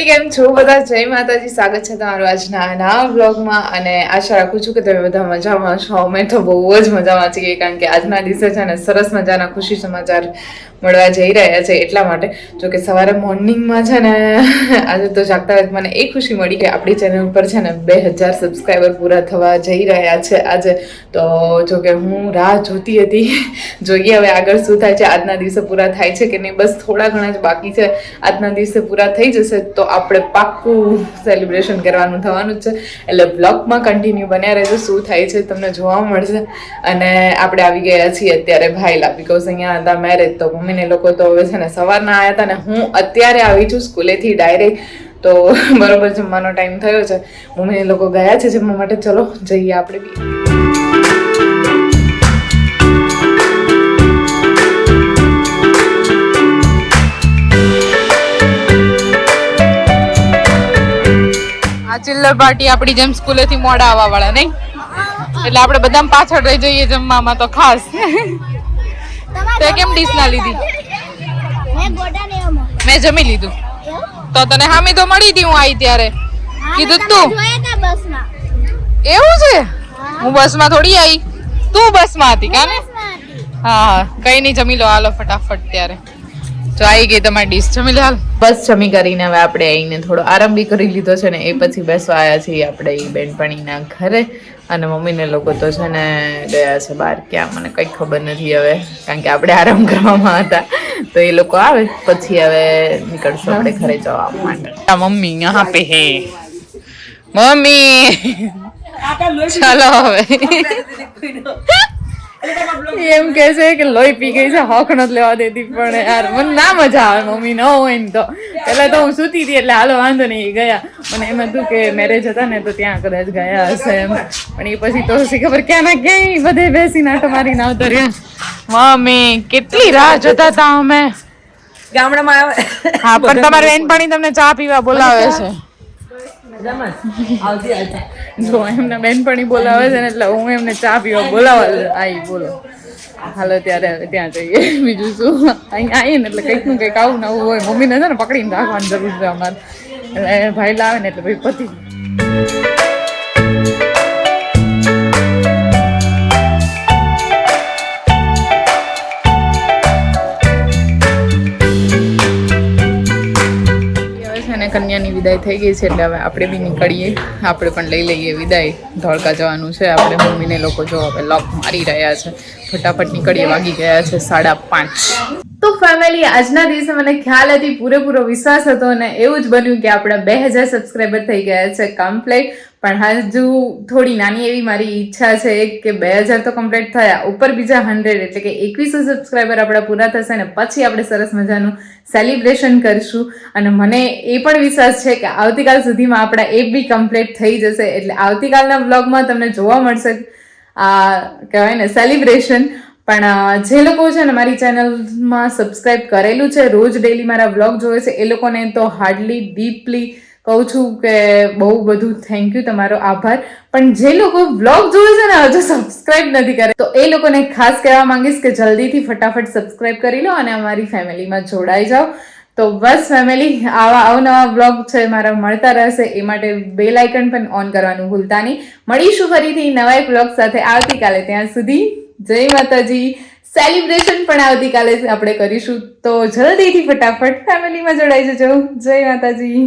Family કેમ છો બધા? જય માતાજી, સ્વાગત છે તમારું આજના નવા વ્લોગમાં અને આશા રાખું છું કે તમે બધા મજામાં છો. અમે તો બહુ જ મજામાં છીએ કારણ કે આજના દિવસે છે ને સરસ મજાના ખુશી સમાચાર મળવા જઈ રહ્યા છે. એટલા માટે જો કે સવારે મોર્નિંગમાં છે ને આજે તો જાગતા મને એ ખુશી મળી કે આપણી ચેનલ ઉપર છે ને 2000 સબસ્ક્રાઈબર પૂરા થવા જઈ રહ્યા છે આજે. તો જો કે હું રાહ જોતી હતી, જોઈએ હવે આગળ શું થાય છે, આજના દિવસે પૂરા થાય છે કે નહીં. બસ થોડા ઘણા જ બાકી છે, આજના દિવસે પૂરા થઈ જશે તો આપણે પાક્કું સેલિબ્રેશન કરવાનું થવાનું જ છે. એટલે બ્લોગમાં કન્ટિન્યુ બન્યા રહેજો, શું થાય છે તમને જોવા મળશે. અને આપણે આવી ગયા છીએ અત્યારે ભાઈલા, બીકોઝ અહીંયા હતા મેરેજ. તો મમ્મીને લોકો તો હવે છે ને સવારના આવ્યા હતા ને હું અત્યારે આવી છું સ્કૂલેથી ડાયરેક્ટ. તો બરોબર જમવાનો ટાઈમ થયો છે, મમ્મીને લોકો ગયા છે જમવા માટે. ચલો જઈએ આપણે બી. ચિલ્લર પાર્ટી આપણી જેમ સ્કૂલેથી મોડા આવવા વાળા નહીં, એટલે આપણે બધા પાછળ રહી જઈએ જમવામાં. તો ખાસ તે કેમ ડીશ ના લીધી? મેં જમી લીધું. તો તને હામી તો મળી હતી, હું આવી ત્યારે કીધું તું. એવું છે? હું બસમાં થોડી આવી, તું બસમાં હતી કાને? હા કઈ નહીં, જમી લો હાલો ફટાફટ. ત્યારે તો આવી ગઈ તમારી ડીશ, જમી લે હાલ. બસ જમી કરીને હવે આપણે આવીને થોડો આરામ બી કરી લીધો છે ને એ પછી બેસવા આવ્યા છીએ આપણે એ બેનપણીના ઘરે. અને મમ્મીને લોકો તો છે ને ગયા છે બહાર, ક્યાં મને કંઈ ખબર નથી હવે, કારણ કે આપણે આરામ કરવામાં હતા. તો એ લોકો આવે પછી હવે નીકળશું આપણે ઘરે જવા માટે. મમ્મી યહાં પે હે મમ્મી, ચાલો હવે. એમ કે છે કે લોહી પી ગઈ છે, હોક નથી લેવા દેતી. પણ યાર મને ના મજા આવે મમ્મી ન હોય ને તો. પેલા તો હું સૂતી હતી એટલે હાલો વાંધો નહીં ગયા. મને એમ હતું કે મેરેજ હતા ને તો ત્યાં કદાચ ગયા હશે એમ, પણ એ પછી તો શી ખબર ક્યાં ના ક્યાંય બધે બેસી નાટો મારીને આવતા રહ્યા. મમ્મી કેટલી રાહ જોતા હતા અમે ગામડામાં આવે. હા પણ તમારી બેનપણી તમને ચા પીવા બોલાવે છે. જો એમને બેનપણી બોલાવે છે ને એટલે હું એમને ચા પીવા બોલાવવા આવી. બોલો હાલો ત્યારે ત્યાં જઈએ. બીજું શું, અહીંયા આવીએ ને એટલે કંઈક નું કંઈક આવું નવું હોય. મમ્મીને છે ને પકડીને રાખવાની જરૂર છે અમારે, એટલે ભાઈ લાવે ને એટલે ભાઈ પતિ. કન્યાની વિદાય થઈ ગઈ છે એટલે હવે આપણે બી નીકળીએ, આપણે પણ લઈ લઈએ વિદાય. ધોળકા જવાનું છે આપણે. મમ્મીને લોકો જો હવે લોક મારી રહ્યા છે, ફટાફટ નીકળીએ. વાગી ગયા છે 5:30. તો ફેમિલી આજના દિવસે મને ખ્યાલ હતી, પૂરેપૂરો વિશ્વાસ હતો અને એવું જ બન્યું કે આપણા 2000 સબસ્ક્રાઈબર થઈ ગયા છે કમ્પ્લીટ. પણ હજુ થોડી નાની એવી મારી ઈચ્છા છે કે 2000 તો કમ્પ્લીટ થયા, ઉપર બીજા 100 એટલે કે 2100 સબસ્ક્રાઈબર આપણા પૂરા થશે ને પછી આપણે સરસ મજાનું સેલિબ્રેશન કરીશું. અને મને એ પણ વિશ્વાસ છે કે આવતીકાલ સુધીમાં આપણા એ બી કમ્પ્લીટ થઈ જશે. એટલે આવતીકાલના વ્લોગમાં તમને જોવા મળશે આ કહેવાય ને સેલિબ્રેશન. પણ જે લોકો છે ને મારી ચેનલમાં સબસ્ક્રાઈબ કરેલું છે, રોજ ડેલી મારા વ્લોગ જોવે છે, એ લોકોને તો હાર્ડલી ડીપલી કહું છું કે બહુ બધું થેન્ક યુ, તમારો આભાર. પણ જે લોકો વ્લોગ જોવે છે ને હજુ સબસ્ક્રાઈબ નથી કરે, તો એ લોકોને ખાસ કહેવા માંગીશ કે જલ્દીથી ફટાફટ સબસ્ક્રાઈબ કરી લો અને અમારી ફેમિલીમાં જોડાઈ જાઓ. તો બસ ફેમિલી, આવા અવનવા વ્લોગ છે મારા મળતા રહેશે, એ માટે બેલ આઇકન પણ ઓન કરવાનું ભૂલતા નહીં. મળીશું ફરીથી નવા એક વ્લોગ સાથે આવતીકાલે. ત્યાં સુધી જય માતાજી. સેલિબ્રેશન પણ આવતીકાલે આપણે કરીશું, તો જલ્દીથી ફટાફટ ફેમિલીમાં જોડાઈ જજો. જય માતાજી.